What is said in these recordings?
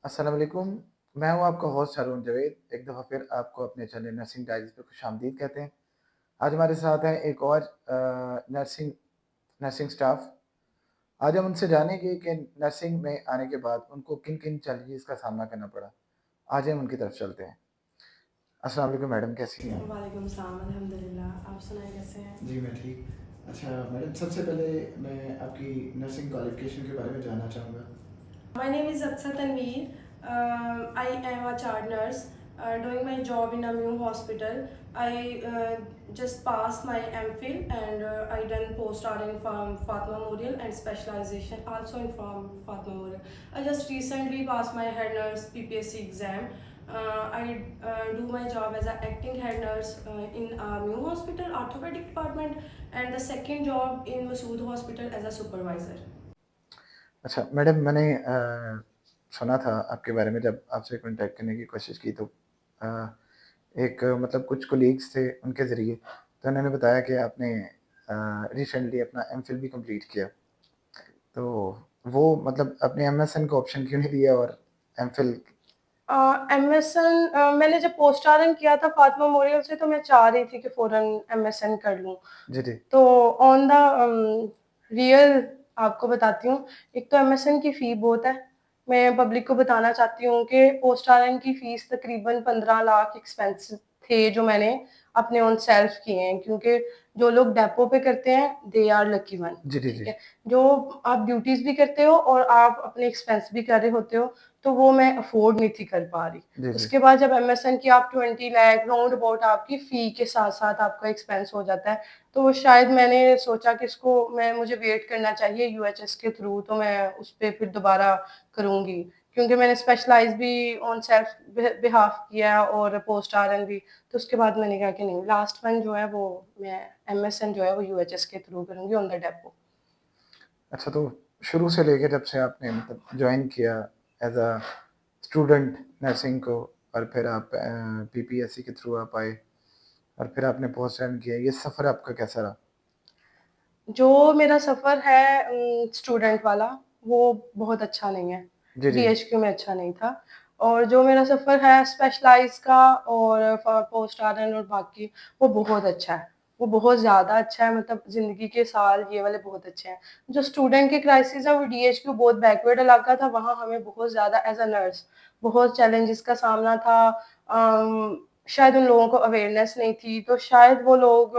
अस्सलाम वालेकुम। मैं हूँ आपका होस्ट हारून जवेद। एक दफ़ा फिर आपको अपने चैनल नर्सिंग डायरीज़ पे खुशामदीद कहते हैं। आज हमारे साथ है एक और नर्सिंग नर्सिंग स्टाफ़। आज हम उनसे जानेंगे कि नर्सिंग में आने के बाद उनको किन-किन चैलेंजेस का सामना करना पड़ा। आज हम उनकी तरफ चलते हैं। अस्सलाम वालेकुम मैडम, कैसी हैं? वालेकुम सलाम, अल्हम्दुलिल्लाह। आप सुनाएँ कैसे हैं? जी, मैं ठीक। अच्छा मैडम, सबसे पहले मैं आपकी नर्सिंग क्वालिफ़िकेशन के बारे में जानना चाहूँगा। My name is Aksa Tanveer. I am a child nurse doing my job in a new hospital. I just passed my MPhil and I done post-RN from Fatma Memorial and specialization also in from Fatma Memorial. I just recently passed my head nurse PPSC exam. I do my job as an acting head nurse in a new hospital orthopedic department and the second job in Masood Hospital as a supervisor. अच्छा madam, मैंने सुना था आपके बारे में जब आपसे contact करने की कोशिश की तो अ, एक मतलब कुछ कोलीग्स थे उनके ज़रिए, तो उन्होंने बताया कि आपने रिसेंटली अपना एमफिल भी कंप्लीट किया। तो वो मतलब आपने एमएसएन को ऑप्शन क्यों नहीं दिया और एमफिल? एमएसएन मैंने जब पोस्ट आरएन किया था फातिमा मेमोरियल से तो मैं चाह रही थी कि फ़ौरन एमएसएन कर लूँ। जी, जी। तो ऑन द रियल आपको बताती हूँ, एक तो एमएसएन की फ़ी बहुत है। मैं पब्लिक को बताना चाहती हूँ कि पोस्ट आरएन की फ़ीस तकरीबन 15 लाख एक्सपेंस थे जो मैंने अपने ओन सेल्फ किए हैं क्योंकि जो लोग डेपो पे करते हैं दे आर लकी वन, जी, जी, ठीक जी। है। जो आप ड्यूटीज़ भी करते हो और आप अपने एक्सपेंस भी कर रहे होते हो, तो वो मैं अफ़ोर्ड नहीं थी कर पा रही। जी, जी। उसके बाद जब एमएसएन की आप 20 लाख राउंड अबाउट आपकी फ़ी के साथ-साथ आपका एक्सपेंस हो जाता है, तो शायद मैंने सोचा कि इसको मुझे वेट करना चाहिए यूएचएस के थ्रू, तो मैं उस पे फिर दोबारा करूँगी। क्योंकि मैंने स्पेशलाइज़ भी ऑन सेल्फ बिहाफ़ किया और पोस्ट आरएन भी, तो उसके बाद मैंने कहा कि नहीं लास्ट वन जो है वो मैं एमएसएन जो है वो यूएचएस के थ्रू करूँगी ऑन द डेपो। अच्छा, तो शुरू से लेके जब से आपने मतलब जॉइन किया एज़ अ स्टूडेंट नर्सिंग को और फिर आप पीपीएससी के थ्रू आप आए और फिर आपने पोस्ट रन किया, ये सफ़र आपका कैसा रहा? जो मेरा सफ़र है स्टूडेंट वाला, वो बहुत अच्छा नहीं है। जी, जी। डीएचक्यू में अच्छा नहीं था और जो मेरा सफ़र है स्पेशलाइज़ का और पोस्ट आरएन और बाकी, वो बहुत अच्छा है। वो बहुत ज़्यादा अच्छा है मतलब ज़िंदगी के साल ये वाले बहुत अच्छे हैं। जो स्टूडेंट के क्राइसिस है वो डीएचक्यू बहुत बैकवर्ड इलाका था, वहाँ हमें बहुत ज़्यादा एज़ अ नर्स बहुत चैलेंजेस का सामना था। शायद उन लोगों को अवेयरनेस नहीं थी, तो शायद वो लोग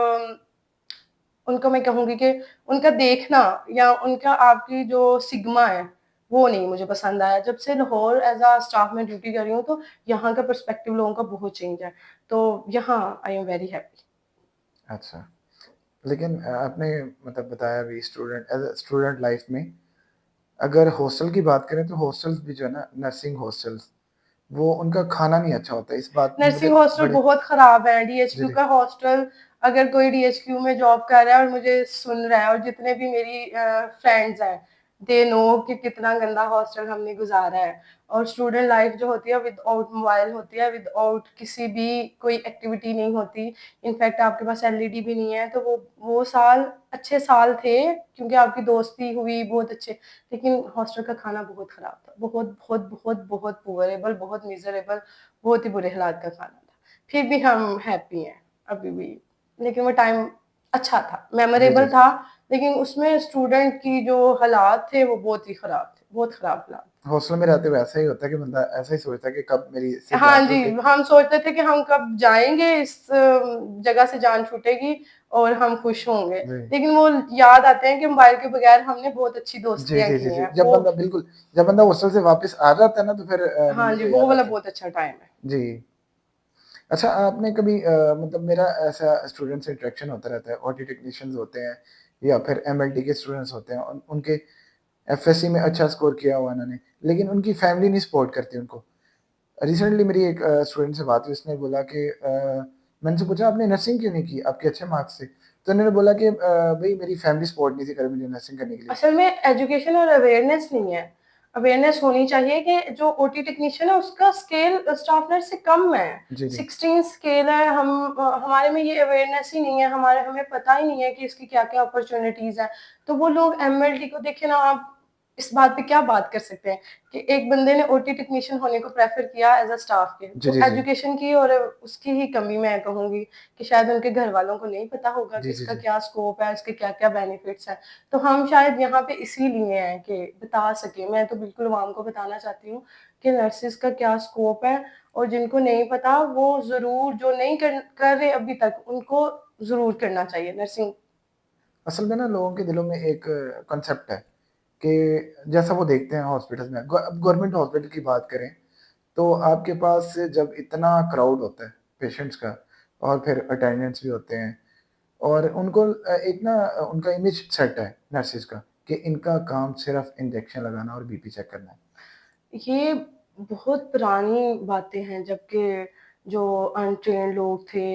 उनको मैं कहूँगी कि उनका देखना या उनका आपकी जो सिग्मा है, वो नहीं मुझे पसंद आया। जब से लाहौर एज़ अ स्टाफ में ड्यूटी कर रही हूँ, तो यहाँ का पर्सपेक्टिव लोगों का बहुत चेंज है। तो यहाँ आई एम वेरी हैप्पी। अच्छा, लेकिन आपने मतलब बताया अभी student as a student life में अगर हॉस्टल की बात करें तो हॉस्टल्स भी जो है ना नर्सिंग हॉस्टल्स, वो उनका खाना नहीं अच्छा होता है। इस बात में मुझे नर्सिंग हॉस्टल बड़े बहुत खराब है, जी, डीएचक्यू जी। का हॉस्टल अगर कोई डीएचक्यू में जॉब कर रहा है और मुझे सुन रहा है और जितने भी मेरी फ्रेंड्स हैं, दे नो कि कितना गंदा हॉस्टल हमने गुज़ारा है। और स्टूडेंट लाइफ जो होती है विदाउट मोबाइल होती है, विदाउट किसी भी कोई एक्टिविटी नहीं होती। इनफैक्ट आपके पास एलईडी भी नहीं है, तो वो साल अच्छे साल थे क्योंकि आपकी दोस्ती हुई बहुत अच्छे, लेकिन हॉस्टल का खाना बहुत खराब था। बहुत, बहुत, बहुत, बहुत पुअरेबल, बहुत मिज़रेबल, बहुत ही बुरे हालात का खाना था। फिर भी हम हैप्पी हैं अभी भी, लेकिन वो टाइम अच्छा था, जी, मेमोरेबल जी। था, लेकिन उसमें स्टूडेंट की जो हालात थे वो बहुत ही खराब थे, बहुत खराब हालात। हॉस्टल में रहते हुए ऐसा ही होता है कि बंदा ऐसा ही सोचता है कि कब मेरी से हाँ जान जी, छूटे। हम सोचते थे कि हम कब जाएँगे इस जगह से जान छूटेगी और हम खुश होंगे। जी। लेकिन वो याद आते हैं कि मोबाइल के बगैर हमने बहुत अच्छी जी, दोस्तियाँ जी, जी, की जी। हैं। वो जब बंदा हॉस्टल से वापस आ जाता है ना तो फिर हाँ बंदे जी, को वो याद वाला आता है। बहुत अच्छा टाइम है। जी। अच्छा, आपने कभी मतलब मेरा ऐसा स्टूडेंट से इंटरेक्शन होता रहता है, ओटी टेक्नीशियंस होते हैं या फिर एमएलटी के स्टूडेंट्स होते हैं, उनके एफएससी में अच्छा स्कोर किया हुआ इन्होंने, लेकिन उनकी फैमिली नहीं सपोर्ट करती उनको। रिसेंटली मेरी एक स्टूडेंट से बात हुई, उसने बोला कि मैंने उनसे पूछा आपने नर्सिंग क्यों नहीं की? आपके अच्छे मार्क्स थे। तो उन्होंने बोला कि भई मेरी फैमिली सपोर्ट नहीं थी कर मुझे नर्सिंग करने के लिए। असल में एजुकेशन और अवेयरनेस नहीं है। अवेयरनेस होनी चाहिए कि जो ओटी टेक्नीशियन है उसका स्केल स्टाफ नर्स से कम है। जी, जी। 16 स्केल है, हमारे में ये अवेयरनेस ही नहीं है, हमें पता ही नहीं है कि इसकी क्या-क्या अपॉर्च्युनिटीज़ हैं। तो वो लोग एमएलटी को देखिए ना आप इस बात पे क्या बात कर सकते हैं कि एक बंदे ने ओटी टेक्नीशियन होने को प्रेफर किया एज अ स्टाफ के, जी, वो जी, जी। एजुकेशन की और उसकी ही कमी मैं कहूँगी कि शायद उनके घर वालों को नहीं पता होगा कि जी, जी, इसका जी। क्या स्कोप है, इसके क्या-क्या बेनिफिट्स हैं। तो हम शायद यहाँ पे इसीलिए हैं कि बता सकें, मैं तो बिल्कुल अवाम को बताना चाहती हूँ कि नर्सिज़ का क्या स्कोप है और जिनको नहीं पता वो ज़रूर जो नहीं कर रहे अभी तक, उनको ज़रूर करना चाहिए नर्सिंग। असल में ना लोगों के दिलों में एक कॉन्सेप्ट है कि जैसा वो देखते हैं हॉस्पिटल्स में अब गवर्नमेंट हॉस्पिटल की बात करें तो आपके पास जब इतना क्राउड होता है पेशेंट्स का और फिर अटेंडेंट्स भी होते हैं और उनको एक ना उनका इमेज सेट है नर्सिस का कि इनका काम सिर्फ इंजेक्शन लगाना और बीपी चेक करना है। ये बहुत पुरानी बातें हैं जबकि जो अनट्रेन्ड लोग थे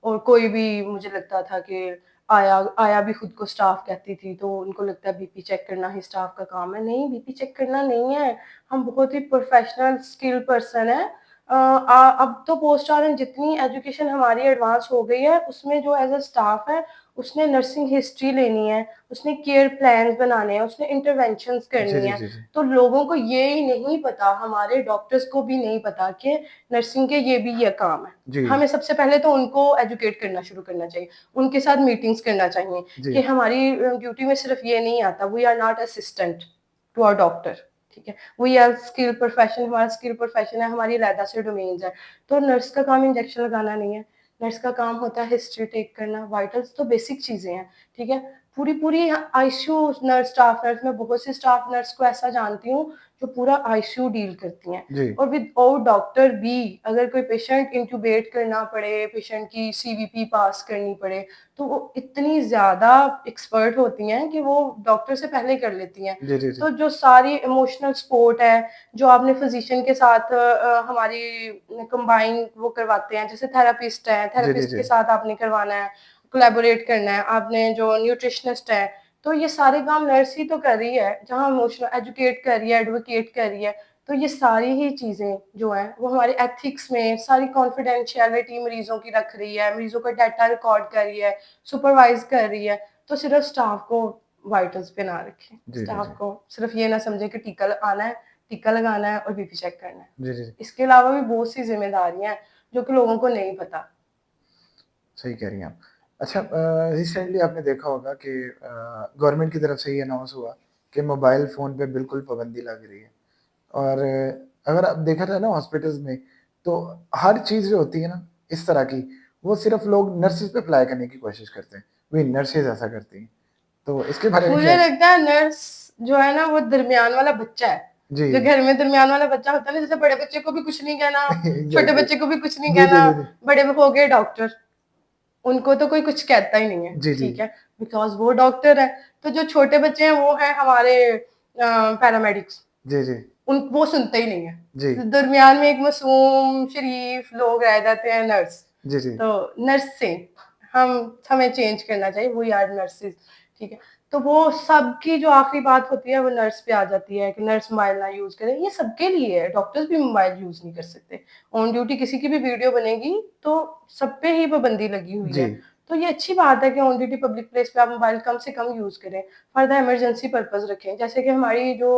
और कोई भी मुझे लगता था कि आया आया भी खुद को स्टाफ कहती थी, तो उनको लगता है बीपी चेक करना ही स्टाफ का काम है। नहीं, बीपी चेक करना नहीं है, हम बहुत ही प्रोफेशनल स्किल पर्सन हैं। अब तो पोस्ट RN जितनी एजुकेशन हमारी एडवांस हो गई है, उसमें जो एज़ अ स्टाफ है, उसने नर्सिंग हिस्ट्री लेनी है, उसने केयर प्लान्स बनाने हैं, उसने इंटरवेंशंस जी, करनी जी, है। जी, जी। तो लोगों को ये ही नहीं पता, हमारे डॉक्टर्स को भी नहीं पता कि नर्सिंग के ये काम है। जी, हमें सबसे पहले तो उनको एजुकेट करना शुरू करना चाहिए, उनके साथ मीटिंग्स करना चाहिए जी, कि हमारी ड्यूटी में सिर्फ ये नहीं आता, we are not assistant to our doctor, ठीक है? वी आर स्किल प्रोफेशन, हमारा स्किल प्रोफेशन है, हमारी अलग से डोमेन्स हैं। तो नर्स का काम इंजेक्शन लगाना नहीं है, नर्स का काम होता है हिस्ट्री टेक करना, वाइटल्स तो बेसिक चीज़ें हैं, ठीक है? पूरी-पूरी आईसीयू नर्स, स्टाफ नर्स, मैं बहुत सी स्टाफ नर्स को ऐसा जानती हूँ, जो पूरा आईसीयू डील करती हैं जी। और विदाउट डॉक्टर भी अगर कोई पेशेंट इंट्यूबेट करना पड़े, पेशेंट की सीवीपी पास करनी पड़े, तो वो इतनी ज़्यादा एक्सपर्ट होती हैं कि वो डॉक्टर से पहले कर लेती हैं। जी, जी, जी। तो जो सारी इमोशनल सपोर्ट है, जो आपने फिज़िशियन के साथ हमारी कंबाइन वो करवाते हैं, जैसे थेरेपिस्ट है, जी, जी, थेरेपिस्ट जी। के साथ आपने करवाना है, कोलैबोरेट करना है, आपने जो न्यूट्रिशनिस्ट है, तो ये सारे काम नर्स ही तो कर रही है, जहाँ इमोशनल एजुकेट कर रही है, एडवोकेट कर रही है, तो ये सारी ही चीज़ें जो हैं, वो हमारे एथिक्स में सारी कॉन्फिडेंशियलिटी मरीज़ों की रख रही है, मरीज़ों का डाटा रिकॉर्ड कर रही है, सुपरवाइज़ कर रही है, तो सिर्फ़ स्टाफ को वाइटल्स पे ना रखें। जी, जी, स्टाफ जी। को सिर्फ़ ये ना समझें कि आना है, टीका लगाना है और बीपी चेक करना है। जी, जी, जी। इसके अलावा भी बहुत सी ज़िम्मेदारियाँ हैं, जो कि लोगों को नहीं पता। सही कह रही हैं आप। अच्छा रिसेंटली आपने देखा होगा कि गवर्नमेंट की तरफ से ये अनाउंस हुआ कि मोबाइल फ़ोन पे बिल्कुल पाबंदी लग रही है और अगर आप देखा जाए ना हॉस्पिटल्स में, तो हर चीज़ जो होती है ना इस तरह की, वो सिर्फ़ लोग नर्सेज़ पे अप्लाई करने की कोशिश करते हैं। वही नर्सेज़ ऐसा करती हैं। तो इसके बारे में मुझे क्या लगता है नर्स जो है ना वो दरमियान वाला बच्चा है। जी। जो घर में दरमियान वाला बच्चा होता है ना, जैसे बड़े बच्चे को भी कुछ नहीं कहना, छोटे एग्ज़ैक्टली। बच्चे को भी कुछ नहीं जी, जी, कहना, जी, जी। बड़े हो गए डॉक्टर, उनको तो कोई कुछ कहता ही नहीं है, जी, जी। ठीक है? बिकॉज़ वो डॉक्टर है। तो जो छोटे बच्चे हैं वो हैं हमारे पैरामेडिक्स, जी, जी। उन वो सुनते ही नहीं है। जी। तो दरमियान में एक मासूम शरीफ लोग रह जाते हैं नर्स। जी, जी। तो नर्सिंग हमें चेंज करना चाहिए, वी आर नर्सेस, ठीक है? तो वो सबकी जो आखिरी बात होती है वो नर्स पे आ जाती है कि नर्स मोबाइल ना यूज़ करे। ये सबके लिए है, डॉक्टर्स भी मोबाइल यूज़ नहीं कर सकते। ऑन ड्यूटी किसी की भी वीडियो बनेगी तो सब पे ही पाबंदी लगी हुई जी। है। तो ये अच्छी बात है कि ऑन ड्यूटी पब्लिक प्लेस पे आप मोबाइल कम से कम यूज़ करें, फॉर द इमरजेंसी पर्पज़ रखें। जैसे कि हमारी जो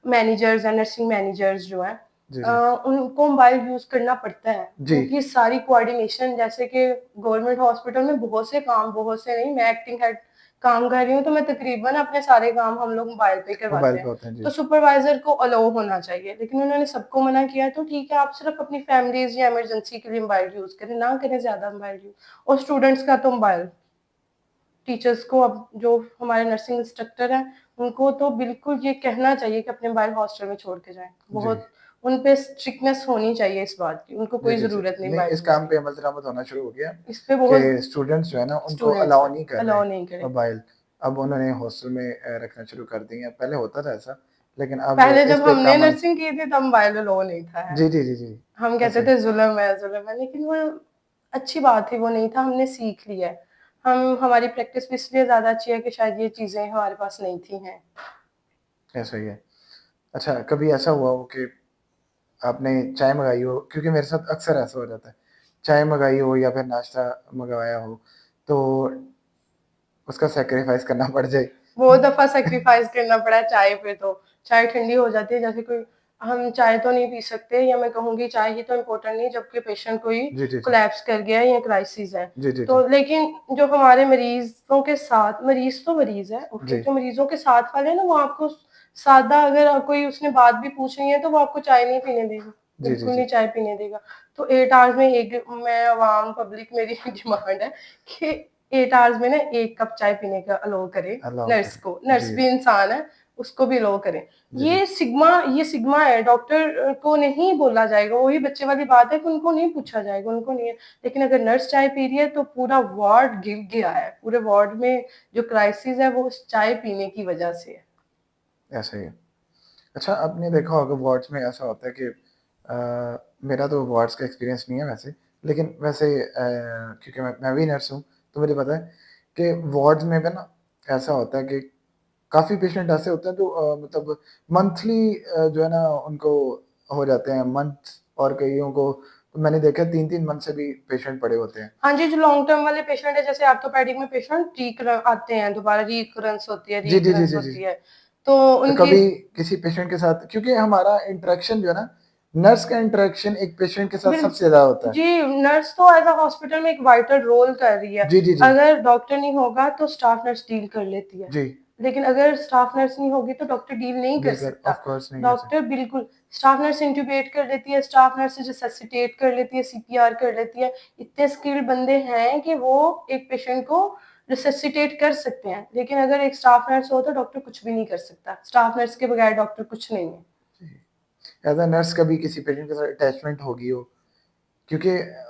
मैनेजर्स हैं, नर्सिंग मैनेजर्स जो हैं, जी, अ, जी। उनको मोबाइल यूज़ करना पड़ता है। जी। उनकी सारी कोऑर्डिनेशन, जैसे कि गवर्नमेंट हॉस्पिटल में बहुत से काम, बहुत से नहीं, मैं एक्टिंग हेड काम कर रही हूँ, तो मैं तकरीबन अपने सारे काम हम लोग मोबाइल पे ही मोबाइल करवाते पे हैं। होते हैं, तो जी। सुपरवाइज़र को अलाउ होना चाहिए, लेकिन उन्होंने सबको मना किया है, तो ठीक है, आप सिर्फ़ अपनी फैमिलीज़ या इमरजेंसी के लिए मोबाइल यूज़ करें, ना करें ज़्यादा मोबाइल यूज़। और स्टूडेंट्स का तो मोबाइल, टीचर्स को, अब जो हमारे नर्सिंग इंस्ट्रक्टर हैं, उनको तो बिल्कुल ये कहना चाहिए कि अपने मोबाइल हॉस्टल में छोड़ के जाएँ। जी। बहुत उन पे स्ट्रिक्टनेस होनी चाहिए इस बात की, उनको जी, कोई जी, जी। ज़रूरत नहीं नहीं, मोबाइल इस यूज़ काम की। पे अमल दरामद होना शुरू हो गया इस पे कि बहुत स्टूडेंट्स जो है ना, उनको स्टूडेंट्स अलाउ पे नहीं कर रहे अलाउ नहीं करें। मोबाइल। अब उन्होंने हॉस्टल में रखना शुरू कर दिए हैं। पहले होता था ऐसा, लेकिन अब पहले इस जब पे हमने काम आना नर्सिंग की थी तब मोबाइल अलाउ नहीं था है। जी, जी, जी, जी। हम ऐसा कहते ही। थे ज़ुल्म है, लेकिन वो अच्छी बात थी, वो नहीं था, हमने सीख लिया है। हमारी प्रैक्टिस भी इसलिए ज़्यादा अच्छी है कि शायद ये चीज़ें हमारे पास नहीं थी हैं। ऐसा ही है। अच्छा, कभी ऐसा हुआ हो कि आपने चाय मँगाई हो क्योंकि मेरे साथ अक्सर ऐसा हो जाता है। चाय मँगाई हो या फिर नाश्ता मँगवाया हो, तो उसका सैक्रिफ़ाइस करना पड़ जाए। बहुत दफ़ा सैक्रिफाइस करना पड़ा है चाय पे तो। चाय ठंडी हो जाती है, जैसे कोई हम चाय तो नहीं पी सकते, या मैं कहूँगी चाय ही तो इम्पोर्टेंट नहीं, जबकि पेशेंट कोई जी, जी, जी। कोलैप्स कर गया है या क्राइसिस है। जी, जी, जी। तो लेकिन जो हमारे मरीज़ों के साथ, मरीज़ तो मरीज़ है, ओके, जी। जो मरीज़ों के साथ वाले हैं ना, वो आपको सादा, अगर कोई उसने बात भी पूछनी है तो वो आपको चाय नहीं पीने देगा, जी, जी, बिल्कुल जी। नहीं चाय पीने देगा। तो 8 आवर्स में एक, मैं अवाम पब्लिक मेरी डिमांड है कि 8 आवर्स में ना 1 कप चाय पीने का अलाउ करें अलाउ नर्स करें। को। जी। नर्स भी इंसान है, उसको भी अलाउ करें। जी, जी। ये सिग्मा है, डॉक्टर को नहीं बोला जाएगा, वही बच्चे वाली बात है कि उनको नहीं पूछा जाएगा, उनको नहीं है। लेकिन अगर नर्स चाय पी रही है तो पूरा वार्ड गिर गया है, पूरे वार्ड में जो क्राइसिस है वो उस चाय पीने की वजह से है। ऐसा ही है। अच्छा आपने देखा होगा वार्ड्स में ऐसा होता है कि मेरा तो वार्ड्स का एक्सपीरियंस नहीं है वैसे, लेकिन वैसे क्योंकि मैं भी नर्स हूँ, तो मुझे पता है कि वार्ड्स में भी ना ऐसा होता है कि काफ़ी पेशेंट ऐसे होते हैं जो मतलब मंथली जो है ना उनको हो जाते हैं मंथ, और कईयों को तो मैंने देखा 3-3 मंथ से भी पेशेंट पड़े होते हैं। हाँ जी, जो लॉन्ग टर्म वाले पेशेंट है, जैसे ऑर्थोपेडिक में पेशेंट आते हैं दोबारा, जी, जी, जी, रीकरेंस जी, जी। होती है। तो तो उनकी कभी किसी पेशेंट के साथ, क्योंकि हमारा इंटरेक्शन जो है ना, नर्स का इंटरेक्शन एक पेशेंट के साथ बिल सबसे ज़्यादा होता है। जी, नर्स तो एज़ अ हॉस्पिटल में एक वाइटल रोल कर रही है। जी, जी, जी। अगर डॉक्टर नहीं होगा तो स्टाफ नर्स डील कर लेती है। जी, लेकिन अगर स्टाफ नर्स नहीं होगी तो डॉक्टर डील नहीं कर डीकर सकता। ऑफ कोर्स नहीं कर डॉक्टर सकते। बिल्कुल, स्टाफ नर्स इंट्यूबेट कर लेती है, स्टाफ नर्स रिससिटेट कर लेती है, सीपीआर कर लेती है। इतने स्किल्ड बंदे हैं कि वो एक पेशेंट को रिससिटेट कर सकते हैं। लेकिन अगर एक स्टाफ नर्स हो तो डॉक्टर कुछ भी नहीं कर सकता। स्टाफ नर्स के बगैर डॉक्टर कुछ नहीं है। जी। एज़ अ नर्स कभी किसी पेशेंट के साथ अटैचमेंट होगी हो? क्योंकि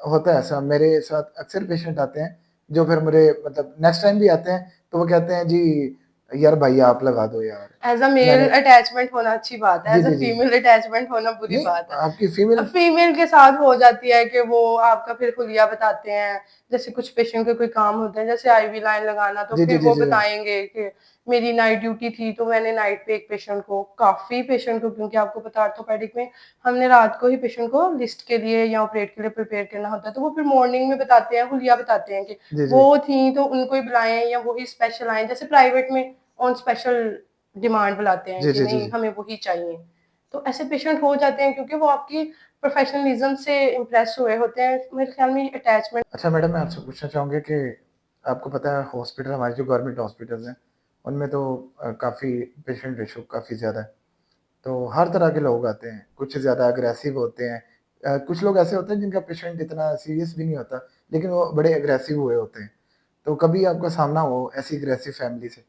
होता है ऐसा, मेरे साथ अक्सर पेशेंट आते हैं, जो फिर मुझे मतलब नेक्स्ट टाइम भी आते हैं, तो वो कहते हैं, "जी, यार भैया आप लगा दो यार।" एज़ अ मेल मैंने अटैचमेंट होना अच्छी बात है, जी, एज़ अ जी, जी। फीमेल अटैचमेंट होना बुरी नहीं, बात है। आपकी फीमेल फीमेल के साथ हो जाती है कि वो आपका फिर हुलिया बताते हैं, जैसे कुछ पेशेंट के कोई काम होते हैं, जैसे आईवी लाइन लगाना, तो जी, जी, फिर जी, वो जी। बताएँगे कि मेरी नाइट ड्यूटी थी, तो मैंने नाइट पे एक पेशेंट को, काफ़ी पेशेंट को, क्योंकि आपको पता है ऑर्थोपेडिक में हमने रात को ही पेशेंट को लिस्ट के लिए या ऑपरेट के लिए प्रिपेयर करना होता है, तो वो फिर मॉर्निंग में बताते हैं, हुलिया बताते हैं कि जी, जी। वो थी तो उनको ही बुलाएँ या वही स्पेशल आएँ, जैसे प्राइवेट में ऑन स्पेशल डिमांड बुलाते हैं जी, कि जी, जी, नहीं जी। हमें वही चाहिए। तो ऐसे पेशेंट हो जाते हैं क्योंकि वो आपकी प्रोफेशनलिज्म से इम्प्रेस हुए होते हैं। मेरे ख्याल में अटैचमेंट। अच्छा मैडम, मैं आपसे पूछना चाहूँगा कि आपको पता है हॉस्पिटल, हमारे जो गवर्नमेंट हॉस्पिटल्स हैं, उनमें तो काफ़ी पेशेंट रेशो काफ़ी ज़्यादा है। तो हर तरह के लोग आते हैं, कुछ ज़्यादा अग्रेसिव होते हैं, कुछ लोग ऐसे होते हैं जिनका पेशेंट इतना सीरियस भी नहीं होता, लेकिन वो बड़े अग्रेसिव हुए होते हैं। तो कभी आपका सामना हो ऐसी अग्रेसिव फैमिली से?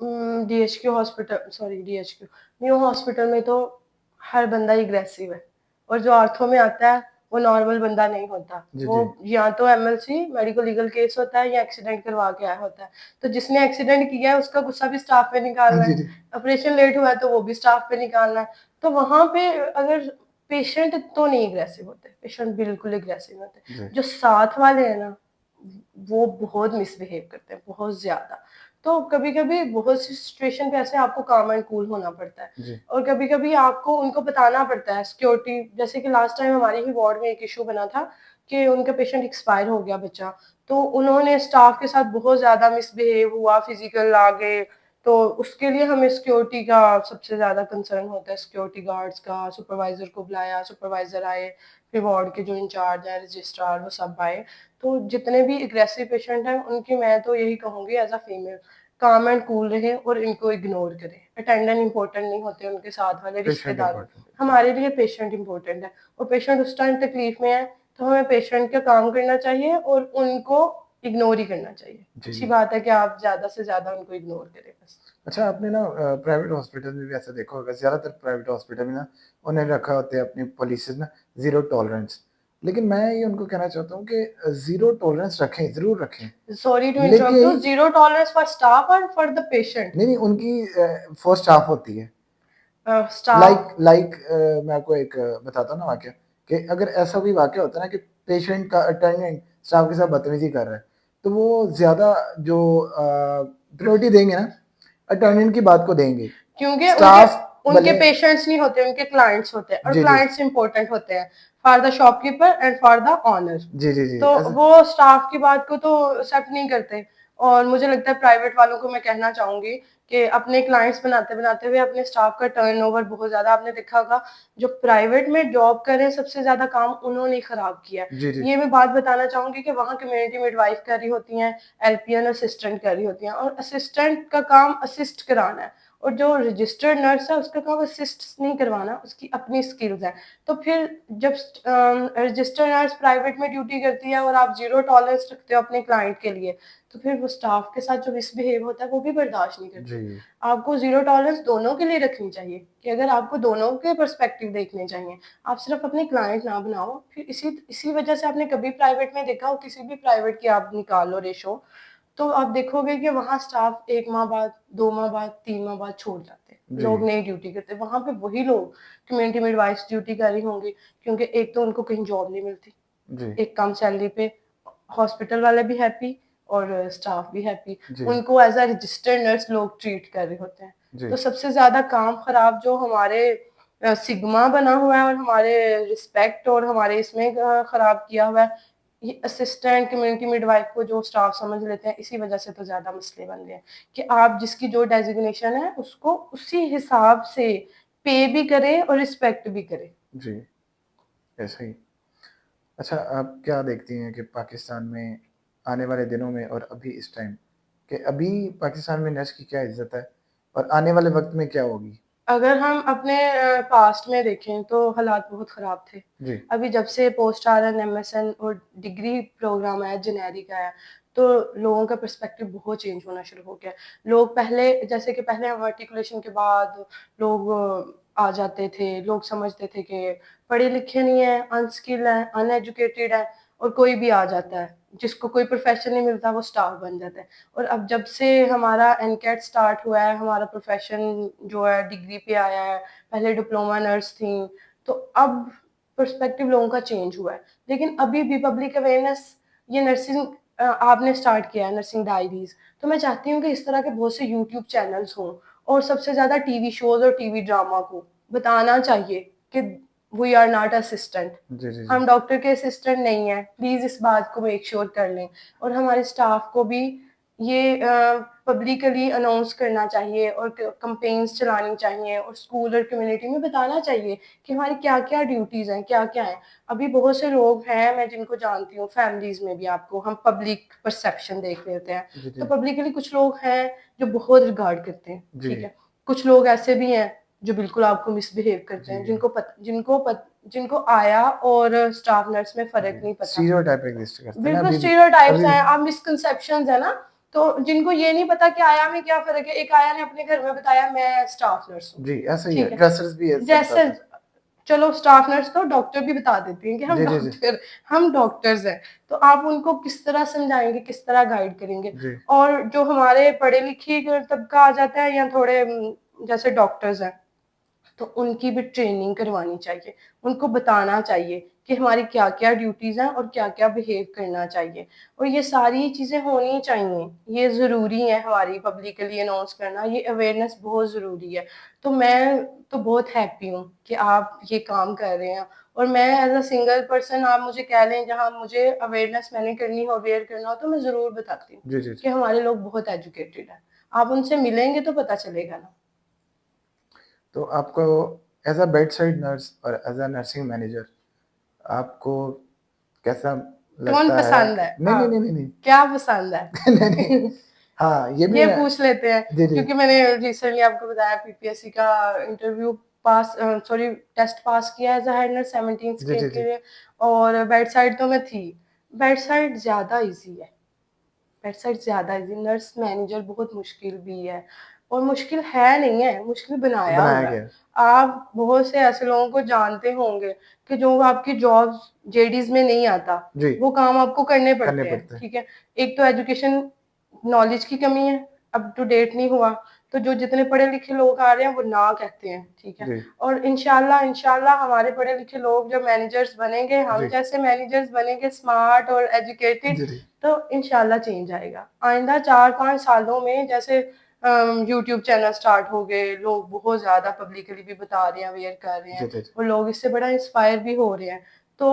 DHQ hospital, sorry DHQ, new hospital में तो हर बंदा ही अग्रेसिव है, और जो आर्थो में आता है वो नॉर्मल बंदा नहीं होता। जी, वो जी। या तो एमएलसी मेडिको लीगल केस होता है या एक्सीडेंट करवा के आया होता है। तो जिसने एक्सीडेंट किया है उसका गुस्सा भी स्टाफ पे हाँ निकालना जी, है, जी। ऑपरेशन लेट हुआ है तो वो भी स्टाफ पे निकालना है। तो वहाँ पे अगर पेशेंट तो नहीं अग्रेसिव होते, पेशेंट बिल्कुल अग्रेसिव होते। जी, जो साथ वाले हैं ना, वो बहुत मिसबिहेव करते हैं, बहुत ज़्यादा। तो कभी-कभी बहुत सी सिचुएशन पे ऐसे आपको काम एंड कूल होना पड़ता है, जी। और कभी-कभी आपको उनको बताना पड़ता है सिक्योरिटी, जैसे कि लास्ट टाइम हमारे ही वार्ड में एक इश्यू बना था कि उनका पेशेंट एक्सपायर हो गया बच्चा, तो उन्होंने स्टाफ के साथ बहुत ज़्यादा मिसबिहेव हुआ, फिजिकल आ गए, तो उसके लिए हमें सिक्योरिटी का सबसे ज़्यादा कंसर्न होता है, सिक्योरिटी गार्ड्स का, सुपरवाइज़र को बुलाया, सुपरवाइज़र आए, फिर वार्ड के जो इंचार्ज हैं, रजिस्ट्रार, वो सब आए। तो जितने भी एग्रेसिव पेशेंट हैं उनकी मैं तो यही कहूँगी एज़ अ फीमेल, काम एंड कूल रहें और इनको इग्नोर करें। अटेंडेंट इम्पोर्टेंट नहीं होते, उनके साथ वाले पेशेंट रिश्तेदार, इम्पोर्टेंट है। जी। हमारे लिए पेशेंट इम्पोर्टेंट है, और पेशेंट उस टाइम तकलीफ में है तो हमें पेशेंट का काम करना चाहिए और उनको इग्नोर ही करना चाहिए। जी, अच्छी जी। बात है कि आप ज़्यादा से ज़्यादा उनको इग्नोर करें बस। अच्छा आपने ना प्राइवेट हॉस्पिटल में भी ऐसा देखा होगा, ज़्यादातर प्राइवेट हॉस्पिटल में ना उन्हें रखा होता है अपनी पॉलिसीज़ ना ज़ीरो टॉलरेंस। लेकिन मैं ये उनको कहना चाहता हूँ कि ज़ीरो टॉलरेंस रखें, ज़रूर रखें। सॉरी टू इंटरप्ट यू, लेकिन ज़ीरो टॉलरेंस फॉर स्टाफ और फॉर द पेशेंट? नहीं, नहीं उनकी फॉर स्टाफ होती है। स्टाफ। मैं आपको एक बताता हूँ ना वाक़या, कि अगर ऐसा कोई वाक़या होता है ना कि पेशेंट का अटेंडेंट स्टाफ के साथ बदतमीज़ी कर रहा है, तो वो ज़्यादा जो प्रायोरिटी देंगे ना, अटेंडेंट की बात को देंगे। क्योंकि उनके स्टाफ उनके भले पेशेंट्स नहीं होते, उनके क्लाइंट्स होते हैं, और जी, जी। क्लाइंट्स इंपॉर्टेंट होते हैं for the shopkeeper and for the owner. जी, जी, जी। तो ऐसा वो स्टाफ की बात को तो एक्सेप्ट नहीं करते, और मुझे लगता है प्राइवेट वालों को मैं कहना चाहूँगी कि अपने क्लाइंट्स बनाते-बनाते हुए अपने स्टाफ का टर्नओवर बहुत ज़्यादा आपने देखा होगा, जो प्राइवेट में जॉब कर रहे हैं सबसे ज़्यादा काम उन्होंने ही खराब किया है। जी, जी। ये मैं बात बताना चाहूँगी कि वहाँ कम्युनिटी मिडवाइफ कर रही होती हैं, एलपीएन असिस्टेंट कर रही होती हैं और असिस्टेंट का काम असिस्ट कराना है और जो रजिस्टर्ड नर्स है उसका काम असिस्ट नहीं करवाना, उसकी अपनी स्किल्स हैं। तो फिर जब रजिस्टर्ड नर्स प्राइवेट में ड्यूटी करती है और आप ज़ीरो टॉलरेंस रखते हो अपने क्लाइंट के लिए, तो फिर वो स्टाफ के साथ जो मिसबिहेव होता है वो भी बर्दाश्त नहीं करते। जी, आपको ज़ीरो टॉलरेंस दोनों के लिए रखनी चाहिए कि अगर आपको दोनों के पर्सपेक्टिव देखने चाहिए, आप सिर्फ अपने क्लाइंट ना बनाओ। फिर इसी इसी वजह से आपने कभी प्राइवेट में देखा हो, किसी भी प्राइवेट की आप निकाल लो रेशो, तो आप देखोगे कि वहाँ स्टाफ 1 माह बाद, 2 माह बाद, 3 माह बाद छोड़ जाते हैं। लोग जी, नई ड्यूटी करते हैं। वहाँ पे वही लोग कम्युनिटी मिडवाइफ्स ड्यूटी कर रही होंगी क्योंकि एक तो उनको कहीं जॉब नहीं मिलती, जी, एक कम सैलरी पे हॉस्पिटल वाले भी हैप्पी और स्टाफ भी हैप्पी। जी, उनको एज़ अ रजिस्टर्ड नर्स लोग ट्रीट कर रहे होते हैं। जी, तो सबसे ज़्यादा काम खराब जो हमारे सिग्मा बना हुआ है और हमारे रिस्पेक्ट और हमारे इसमें खराब किया हुआ है, ये असिस्टेंट कम्युनिटी मिडवाइफ को जो स्टाफ समझ लेते हैं, इसी वजह से तो ज़्यादा मसले बन रहे हैं कि आप जिसकी जो डेज़िग्नेशन है उसको उसी हिसाब से पे भी करें और रिस्पेक्ट भी करें। जी, ऐसा ही। अच्छा, आप क्या देखती हैं कि पाकिस्तान में आने वाले दिनों में और अभी इस टाइम कि अभी पाकिस्तान में नर्स की क्या इज़्ज़त है और आने वाले वक़्त में क्या होगी? अगर हम अपने पास्ट में देखें तो हालात बहुत ख़राब थे। जी, अभी जब से पोस्ट आरएन, एमएसएन और डिग्री प्रोग्राम आया, जेनेरिक आया, तो लोगों का पर्सपेक्टिव बहुत चेंज होना शुरू हो गया। लोग पहले जैसे कि पहले आर्टिकुलेशन के बाद लोग आ जाते थे, लोग समझते थे कि पढ़े-लिखे नहीं हैं, अनस्किल्ड हैं, अनएजुकेटेड हैं और कोई भी आ जाता है। जिसको कोई प्रोफ़ेशन नहीं मिलता, वो स्टाफ बन जाता है। और अब जब से हमारा एनकेट स्टार्ट हुआ है, हमारा प्रोफ़ेशन जो है डिग्री पे आया है, पहले डिप्लोमा नर्स थी, तो अब पर्सपेक्टिव लोगों का चेंज हुआ है। लेकिन अभी भी पब्लिक अवेयरनेस ये नर्सिंग आपने स्टार्ट किया है नर्सिंग डायरीज़, तो मैं चाहती हूँ कि इस तरह के बहुत से यूट्यूब चैनल्स हों और सबसे ज़्यादा टीवी शोज़ और टीवी ड्रामा को बताना चाहिए कि वी आर नॉट असिस्टेंट, जी, जी, जी। हम डॉक्टर के असिस्टेंट नहीं हैं। प्लीज़ इस बात को मेक श्योर कर लें और हमारे स्टाफ को भी ये पब्लिकली अनाउंस करना चाहिए और कैंपेन्स चलानी चाहिए और स्कूल और कम्युनिटी में बताना चाहिए कि हमारी क्या-क्या ड्यूटीज़ हैं, क्या-क्या हैं। अभी बहुत से लोग हैं मैं जिनको जानती हूँ, फैमिलीज़ में भी आपको हम पब्लिक परसेप्शन देख लेते हैं। जी, तो जी। पब्लिकली कुछ लोग हैं जो बहुत रिगार्ड करते हैं, जी, ठीक है। कुछ लोग ऐसे भी हैं जो बिल्कुल आपको मिसबिहेव करते हैं, जी, जिनको आया और स्टाफ नर्स में जी। फ़र्क नहीं पता। स्टीरियोटाइप एग्ज़िस्ट करते हैं ना बिल्कुल अभी भी। स्टीरियोटाइप्स अभी हैं, भी। अब मिसकंसेप्शंस है ना, तो जिनको ये नहीं पता कि आया में क्या फ़र्क है, एक आया ने अपने घर में बताया मैं स्टाफ नर्स हूँ, जी, ऐसा ही है। ठीक है। ड्रेसर्स भी ऐसा जैसे बताते हैं। चलो स्टाफ नर्स तो डॉक्टर भी बता देती हैं कि जी, जी, जी। हम डॉक्टर्स हैं, तो आप उनको किस तरह समझाएँगे, किस तरह गाइड करेंगे? जी, और जो हमारे पढ़े-लिखे तबका आ जाता है या थोड़े जैसे डॉक्टर्स हैं, तो उनकी भी ट्रेनिंग करवानी चाहिए। उनको बताना चाहिए कि हमारी क्या-क्या ड्यूटीज़ हैं और क्या-क्या बिहेव करना चाहिए। और ये सारी चीज़ें होनी चाहिए। ये ज़रूरी है हमारी पब्लिकली अनाउंस करना, ये अवेयरनेस बहुत ज़रूरी है। तो मैं तो बहुत हैप्पी हूँ कि आप ये काम कर रहे हैं और मैं एज़ अ सिंगल पर्सन आप मुझे कह लें जहाँ मुझे अवेयरनेस मैंने करनी हो, अवेयर करना हो तो मैं ज़रूर बताती हूँ जी, जी, जी। कि हमारे लोग बहुत एजुकेटेड हैं। आप उनसे मिलेंगे तो पता चलेगा ना। तो आपको as a bed side nurse और एज़ अ नर्सिंग मैनेजर आपको कैसा कौन लगता है पसंद कि है? नहीं, नहीं, हाँ, नहीं, नहीं, नहीं। क्या पसंद नहीं, नहीं। है? हाँ, ये भी ये मैं। पूछ लेते हैं जी, जी। क्योंकि मैंने रिसेंटली आपको बताया पीपीएससी का इंटरव्यू सॉरी टेस्ट पास किया एज़ अ हेड नर्स 17 जी, स्टेट जी, के जी। लिए और बेड साइड तो मैं थी। बेड साइड ज़्यादा ईज़ी है। वेबसाइट ज़्यादा है, नर्स मैनेजर बहुत मुश्किल भी है और मुश्किल है नहीं है, मुश्किल बनाया बनाया हुआ है। गया है। आप बहुत से ऐसे लोगों को जानते होंगे कि जो आपकी जॉब्स जेडीज़ में नहीं आता, जी, वो काम आपको करने करने पड़ते हैं, पड़ते हैं। ठीक है? एक तो एजुकेशन नॉलेज की कमी है, अप टू डेट नहीं हुआ, तो जो जितने पढ़े-लिखे लोग आ रहे हैं, वो ना कहते हैं, ठीक है? जी, और इंशाल्लाह इंशाल्लाह हमारे पढ़े-लिखे लोग जब मैनेजर्स बनेंगे, हम जी। जैसे मैनेजर्स बनेंगे स्मार्ट और एजुकेटेड जी, जी। तो इंशाल्लाह चेंज आएगा। आइंदा 4-5 सालों में जैसे यूट्यूब चैनल स्टार्ट हो गए, लोग बहुत ज़्यादा पब्लिकली भी बता रहे हैं, अवेयर कर रहे जी, हैं जी, जी। और लोग इससे बड़ा इंस्पायर भी हो रहे हैं। तो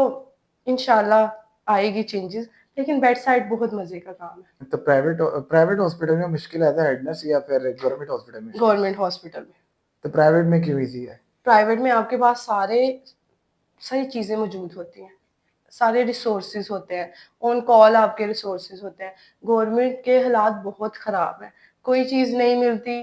इंशाल्लाह आएगी चेंजेज़। लेकिन बेड साइड बहुत मज़े का काम है, तो प्राइवेट हॉस्पिटल में मुश्किल आता है हेड नर्स या फिर गवर्नमेंट हॉस्पिटल में मुश्किल? गवर्नमेंट हॉस्पिटल में। तो प्राइवेट में क्यों ईज़ी है? प्राइवेट में आपके पास सारी चीज़ें मौजूद होती हैं, सारे रिसोर्सेज़ होते हैं, ऑन कॉल आपके रिसोर्सेज़ होते हैं। गवर्नमेंट के हालात बहुत ख़राब हैं, कोई चीज़ नहीं मिलती,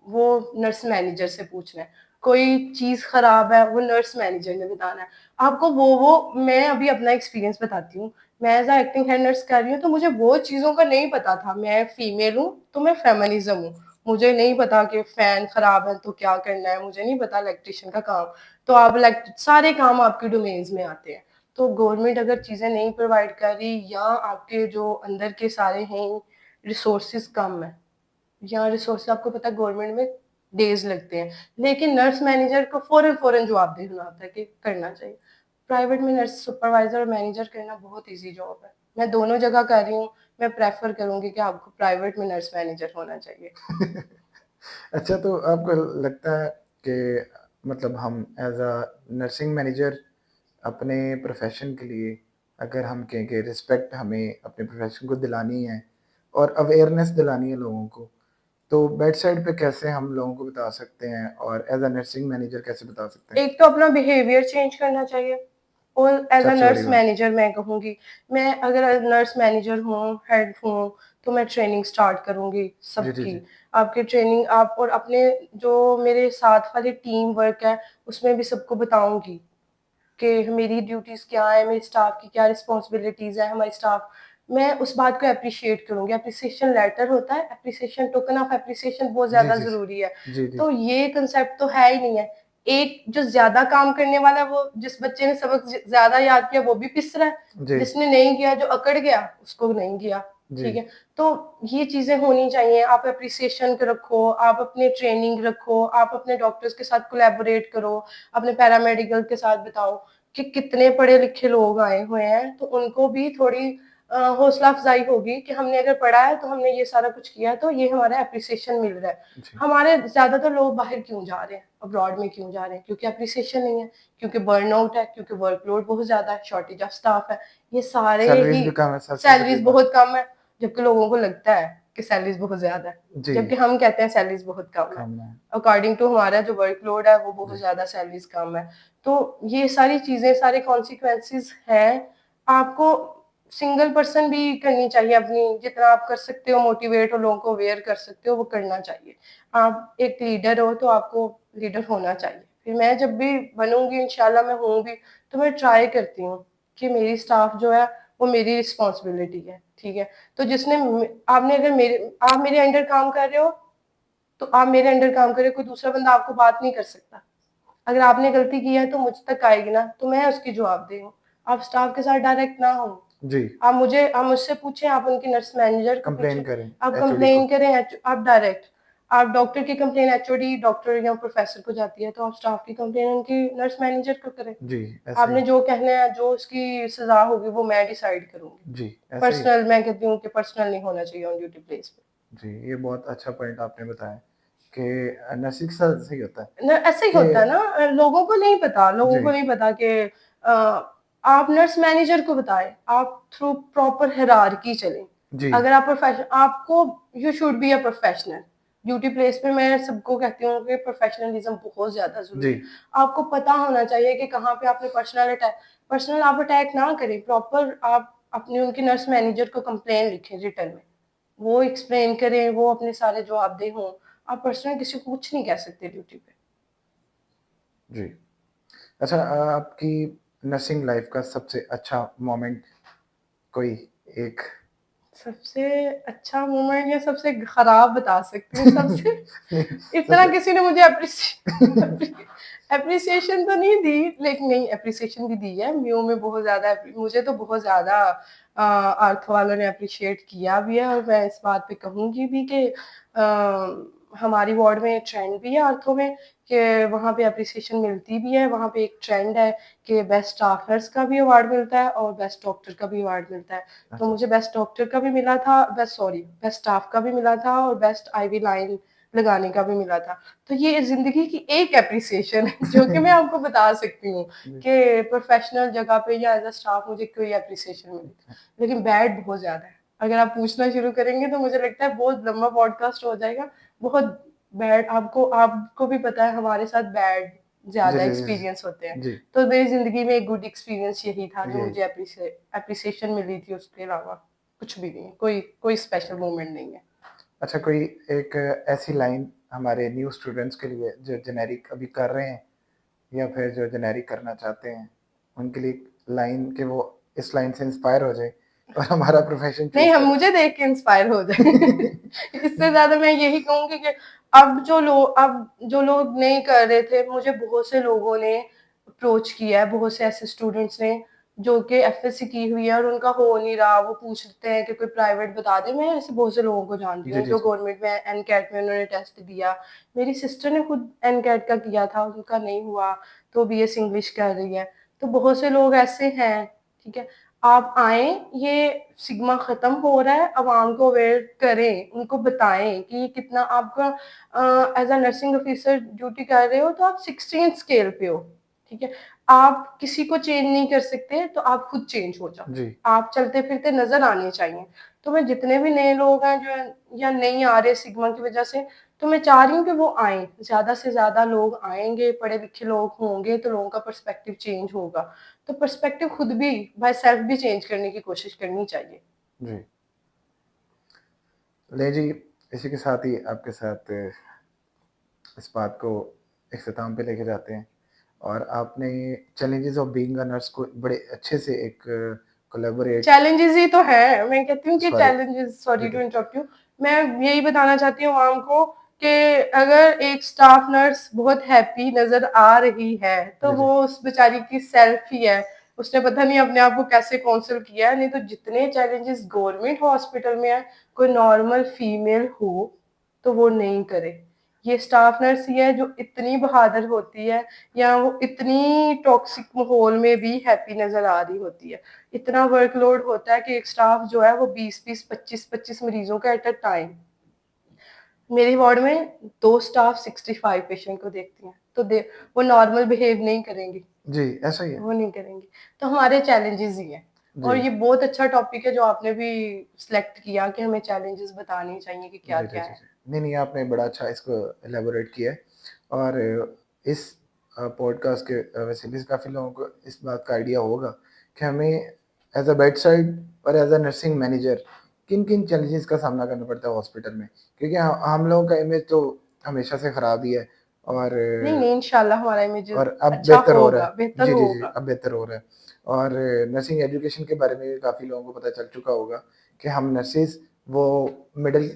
वो नर्स मैनेजर से पूछना है, कोई चीज़ ख़राब है, वो नर्स मैनेजर ने बताना है। आपको वो मैं अभी अपना एक्सपीरियंस बताती हूँ, मैं as a acting head nurse कर रही हूँ, तो मुझे वो चीज़ों का नहीं पता था। मैं फीमेल हूँ, तो मैं फेमिनिज़्म हूँ, मुझे नहीं पता कि फ़ैन ख़राब है तो क्या करना है, मुझे नहीं पता इलेक्ट्रीशियन का काम। तो आप सारे काम आपके डोमेन्स में आते हैं। तो गवर्नमेंट अगर चीज़ें नहीं प्रोवाइड कर रही या आपके जो अंदर के सारे हैं रिसोर्सेज़ कम है या रिसोर्सेज़ आपको पता है गवर्नमेंट में डेज़ लगते हैं, लेकिन नर्स मैनेजर को फ़ौरन जवाब देना होता है कि करना चाहिए। प्राइवेट में नर्स सुपरवाइज़र और मैनेजर करना बहुत ईज़ी जॉब है। मैं दोनों जगह कर रही हूँ, मैं प्रेफ़र करूँगी कि आपको प्राइवेट में नर्स मैनेजर होना चाहिए। अच्छा, तो आपको लगता है कि मतलब हम एज़ अ नर्सिंग मैनेजर अपने प्रोफ़ेशन के लिए अगर हम कहें कि रिस्पेक्ट हमें अपने प्रोफ़ेशन को दिलानी है और अवेयरनेस दिलानी है लोगों को, तो बेड साइड पे कैसे हम लोगों को बता सकते हैं और एज़ अ नर्सिंग मैनेजर कैसे बता सकते हैं? एक तो अपना बिहेवियर चेंज करना चाहिए और एज़ अ सबसे बड़ी नर्स बात। मैनेजर मैं कहूँगी, मैं अगर नर्स मैनेजर हूँ, हेड हूँ, तो मैं ट्रेनिंग स्टार्ट करूँगी जी, जी, सबकी। जी। आपकी ट्रेनिंग आप और अपने जो मेरे साथ वाली टीम वर्क है, उसमें भी सबको बताऊँगी कि मेरी ड्यूटीज़ क्या है, मेरे स्टाफ की क्या रिस्पॉन्सिबिलिटीज़ है, हमारे स्टाफ मैं उस बात को एप्रिशिएट करूँगी। एप्रिसिएशन लेटर होता है, एप्रिसिएशन टोकन ऑफ एप्रिसिएशन बहुत जी, ज़्यादा जी, जी। ज़रूरी है। जी, जी। तो ये कांसेप्ट तो है ही नहीं है। एक जो ज़्यादा काम करने वाला है, वो जिस बच्चे ने सबक ज़्यादा याद किया, वो भी पिस रहा है। जी, जिसने नहीं किया, जो अकड़ गया, उसको नहीं किया, जी। ठीक है? तो ये चीज़ें होनी चाहिए। आप एप्रिसिएशन क रखो, आप अपनी ट्रेनिंग रखो, आप अपने डॉक्टर्स के साथ कोलैबोरेट करो, अपने पैरामेडिकल के साथ बताओ कि कितने पढ़े-लिखे लोग आए हुए हैं, तो उनको भी थोड़ी हौसला अफ़ज़ाई होगी कि हमने अगर पढ़ा है, तो हमने ये सारा कुछ किया है, तो ये हमारा एप्रिसिएशन मिल रहा है। जी। हमारे ज़्यादातर लोग बाहर क्यों जा रहे हैं, अब्रॉड में क्यों जा रहे हैं? क्योंकि एप्रिसिएशन नहीं है, क्योंकि बर्नआउट है, क्योंकि वर्कलोड बहुत ज़्यादा है, शॉर्टेज ऑफ स्टाफ है। ये सारे सैलरीज़ ही भी कम है सबसे बड़ी सैलरीज़ बात। बहुत कम है, जबकि लोगों को लगता है कि सैलरीज़ बहुत ज़्यादा है, जी, जबकि हम कहते हैं सैलरीज़ बहुत कम है। कम है। अकॉर्डिंग टू हमारा जो वर्कलोड है, वो बहुत जी, ज़्यादा सैलरीज़ कम है। तो ये सारी चीज़ें, सारे कॉन्सिक्वेंसेज़ हैं। आपको सिंगल पर्सन भी करनी चाहिए अपनी, जितना आप कर सकते हो मोटिवेट और लोगों को अवेयर कर सकते हो, वो करना चाहिए। आप एक लीडर हो, तो आपको लीडर होना चाहिए। फिर मैं जब भी बनूँगी, इंशाल्लाह मैं हूँ भी, तो मैं ट्राई करती हूँ कि मेरी स्टाफ जो है, वो मेरी रिस्पॉन्सिबिलिटी है, ठीक है? तो जिसने आपने अगर आप मेरे अंडर काम कर रहे हो, तो आप मेरे अंडर काम करें, कोई दूसरा बंदा आपको बात नहीं कर सकता। अगर आपने गलती की है तो मुझ तक आएगी ना, तो मैं उसकी जवाबदेह हूँ। आप स्टाफ के साथ डायरेक्ट ना हो। जी। आप मुझसे पूछें, आप उनके नर्स मैनेजर को कंप्लेन पूछें, करें आप एचओडी को। कंप्लेन करें आप डायरेक्ट। आप डॉक्टर की कंप्लेन एचओडी, डॉक्टर या प्रोफ़ेसर को जाती है, तो आप स्टाफ की कंप्लेन उनकी नर्स मैनेजर को करें। जी, ऐसे आपने ही। जो कहना है, जो उसकी सज़ा होगी, वो मैं डिसाइड करूँगी। जी, ऐसे ही। पर्सनल मैं कहती हूँ कि पर्सनल नहीं होना चाहिए ऑन ड्यूटी प्लेस पे। जी, ये बहुत अच्छा पॉइंट आपने बताया कि नर्सिंग के साथ ऐसे ही होता है न ऐसा ही होता है कि ना लोगों जी, को नहीं पता कि आप नर्स मैनेजर को बताएँ, आप थ्रू प्रॉपर हायरार्की चलें। जी, अगर आप आपको you should be a professional. Duty place पे मैं सबको कहती हूँ कि प्रोफेशनलिज़्म बहुत ज़्यादा जी, ज़रूरी है। आपको पता होना चाहिए कि कहाँ पे आपने पर्सनल आप अटैक ना करें, प्रॉपर आप अपनी उनकी नर्स मैनेजर को कंप्लेन लिखें रिटन में। वो एक्सप्लेन करें, वो अपने सारे जवाबदेह हों। आप पर्सनल किसी को कुछ नहीं कह सकते ड्यूटी पे। जी। अच्छा, आपकी नर्सिंग लाइफ़ का सबसे अच्छा मोमेंट कोई एक? सबसे अच्छा मोमेंट या सबसे खराब बता सकती हूँ। सबसे नहीं, इतना सबसे किसी ने मुझे एप्रिसिएशन तो नहीं दी, लेकिन नहीं एप्रिसिएशन भी दी है। म्यू में बहुत ज़्यादा मुझे तो बहुत ज़्यादा आर्थो वालों ने एप्रिशिएट किया भी है और मैं इस बात पे कहूँगी भी कि हमारी वार्ड में ट्रेंड भी है आर्थो में कि वहाँ पे एप्रिसिएशन मिलती भी है। वहाँ पे एक ट्रेंड है कि बेस्ट स्टाफ नर्स का भी अवार्ड मिलता है और बेस्ट डॉक्टर का भी अवार्ड मिलता है। तो अच्छा, मुझे बेस्ट डॉक्टर का भी मिला था, बेस्ट स्टाफ का भी मिला था और बेस्ट आईवी लाइन लगाने का भी मिला था। तो ये ज़िंदगी की एक एप्रिसिएशन है जो कि मैं आपको बता सकती हूँ जी, कि प्रोफ़ेशनल जगह पे या एज़ अ स्टाफ मुझे कोई एप्रिसिएशन मिली थी। लेकिन बैड बहुत ज़्यादा है। अगर आप पूछना शुरू करेंगे तो मुझे लगता है बहुत लंबा पॉडकास्ट हो जाएगा। बहुत बैड आपको आपको भी पता है हमारे साथ बैड जी, ज़्यादा जी, जी, एक्सपीरियंस होते हैं। जी, तो मेरी ज़िंदगी में एक गुड एक्सपीरियंस यही था जो यही। मुझे एप्रिसिएशन मिली थी, उसके अलावा कुछ भी नहीं है। कोई कोई स्पेशल मोमेंट नहीं है। अच्छा, कोई एक ऐसी लाइन हमारे न्यू स्टूडेंट्स के लिए जो जेनेरिक अभी कर रहे हैं या फिर जो जेनेरिक करना चाहते हैं, उनके लिए लाइन कि वो इस लाइन से इंस्पायर हो जाए और हमारा प्रोफ़ेशन नहीं, चूज़ हम करें? मुझे देख के इंस्पायर हो जाए। इससे ज़्यादा मैं यही कहूँगी कि अब जो लोग नहीं कर रहे थे, मुझे बहुत से लोगों ने अप्रोच किया है, बहुत से ऐसे स्टूडेंट्स ने जो कि एफएससी की हुई है और उनका हो नहीं रहा, वो पूछते हैं कि कोई प्राइवेट बता दे। मैं ऐसे बहुत से लोगों को जानती जी, हूँ जी, जो जी। गवर्नमेंट में एनकेट में उन्होंने टेस्ट दिया। मेरी सिस्टर ने खुद एनकेट का किया था, उनका नहीं हुआ, तो बीएससी इंग्लिश कर रही है। तो बहुत से लोग ऐसे हैं, ठीक है? आप आएँ, ये सिग्मा ख़त्म हो रहा है, अवाम को अवेयर करें, उनको बताएँ कि ये कितना आपका as a nursing officer duty कर रहे हो तो आप 16th स्केल पे हो, ठीक है? आप किसी को चेंज नहीं कर सकते, तो आप खुद चेंज हो जाओ। जी, आप चलते-फिरते नज़र आने चाहिए। तो मैं जितने भी नए लोग हैं जो या नहीं आ रहे सिग्मा की वज़ह से, तो मैं चाह रही हूँ कि वो आएँ, ज़्यादा से ज़्यादा लोग आएँगे, पढ़े-लिखे लोग होंगे, तो लोगों का पर्सपेक्टिव चेंज होगा। तो पर्सपेक्टिव खुद भी बाय सेल्फ भी चेंज करने की कोशिश करनी चाहिए। जी। ले जी, इसी के साथ ही आपके साथ इस बात को इख्तिताम पे लेके जाते हैं और आपने challenges of being a nurse को बड़े अच्छे से एक कोलैबोरेट चैलेंजेस ही तो है, मैं कहती हूँ कि sorry challenges sorry ji, to जी। इंटरप्ट यू, मैं यही बताना चाहती हूँ आवाम को कि अगर एक स्टाफ नर्स बहुत हैप्पी नज़र आ रही है, तो जी, जी। वो उस बेचारी की सेल्फ ही है। उसने पता नहीं अपने आप को कैसे काउंसल किया है, नहीं तो जितने चैलेंजेस गवर्नमेंट हॉस्पिटल में हैं, कोई नॉर्मल फीमेल हो, तो वो नहीं करे। ये स्टाफ नर्स ही है जो इतनी बहादुर होती है या वो इतनी टॉक्सिक माहौल में भी हैप्पी नज़र आ रही होती है। इतना वर्कलोड होता है कि एक स्टाफ जो है वो 20-20, 25-25 मरीज़ों का एट अ टाइम, मेरे वार्ड में 2 स्टाफ 65 पेशेंट को देखती हैं, तो दे वो नॉर्मल बिहेव नहीं करेंगी, जी, ऐसा ही है। वो नहीं करेंगी। तो हमारे चैलेंजेज़ ही हैं जी। और ये बहुत अच्छा टॉपिक है जो आपने भी सिलेक्ट किया कि हमें चैलेंजेज़ बताने चाहिए कि जी, जी, क्या-क्या जी, हैं। जी। नहीं, नहीं, आपने बड़ा अच्छा इसको इलैबोरेट किया है और इस पॉडकास्ट के वसीले से काफ़ी लोगों को इस बात का आइडिया होगा कि हमें एज़ अ बेड साइड और एज़ अ नर्सिंग मैनेजर किन-किन चैलेंजेस का सामना करना पड़ता है हॉस्पिटल में। क्योंकि हम लोगों का इमेज तो हमेशा से खराब ही है और नहीं, नहीं इंशाल्लाह हमारा इमेज अब अच्छा बेहतर हो रहा होगा, है। बेहतर जी, जी, जी, होगा। अब बेहतर हो रहा है और नर्सिंग एजुकेशन के बारे में भी काफ़ी लोगों को पता चल चुका होगा कि हम नर्सेज़ वो मिडल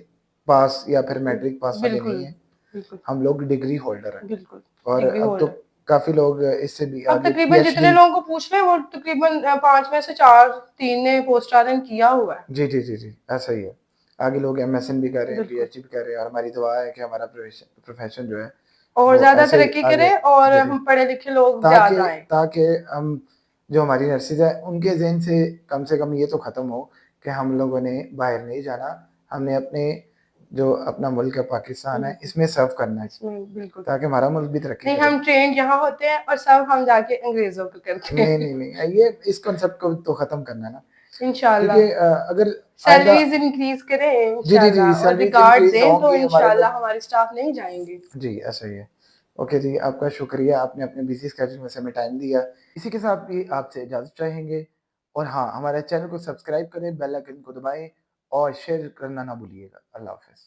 पास या फिर मैट्रिक पास वाले बिल्कुल, नहीं हैं, बिल्कुल, हम लोग डिग्री होल्डर हैं बिल्कुल, और डिग्री अब तो होल्डर। काफ़ी लोग इससे भी अब आगे तकरीबन जितने पीएचडी लोगों को पूछ लें वो तकरीबन 5 में से 4 3 ने पोस्ट आरएन किया हुआ है। जी, जी, जी, जी, ऐसा ही है। आगे लोग एमएसएन भी कर रहे हैं, बिल्कुल। पीएचडी भी कर रहे हैं और हमारी दुआ है कि हमारा प्रोफ़ेशन जो है, और वो ज़्यादा ऐसे ही तरक्की आगे करें और जी, जी। हम पढ़े-लिखे लोग ताकि ज़्यादा आएँ। ताकि हम जो हमारी नर्सेज़ हैं, उनके ज़हन से कम ये तो ख़त्म हो कि हम लोगों ने बाहर नहीं जाना, हमने अपने जो अपना मुल्क है पाकिस्तान है, बिल्कुल, इसमें सर्व करना है, इसमें बिल्कुल। ताकि हमारा मुल्क भी तरक्की नहीं, करे। हम ट्रेन्ड यहाँ होते हैं और सब हम जाके अंग्रेज़ों को करते नहीं, नहीं, हैं। नहीं, ये इस कॉन्सेप्ट को तो ख़त्म करना है ना, इंशाल्लाह। क्योंकि अगर आइंदा सैलरीज़ इंक्रीज़ करें जी, जी, जी, इंशाल्लाह और सैलरीज़ रिगार्ड इंक्रीज़ दें तो होंगी, हमारे इंशाल्लाह लोग हमारे स्टाफ नहीं जाएँगे। जी, ऐसा ही है। ओके जी, आपका शुक्रिया, आपने अपने बिज़ी स्केड्यूल में से हमें टाइम दिया। इसी के साथ भी आपसे इजाज़त चाहेंगे और हाँ, हमारे चैनल को सब्सक्राइब करें, बेल आइकन को दबाएँ और शेयर करना ना भूलिएगा। अल्लाह हाफ़िज़।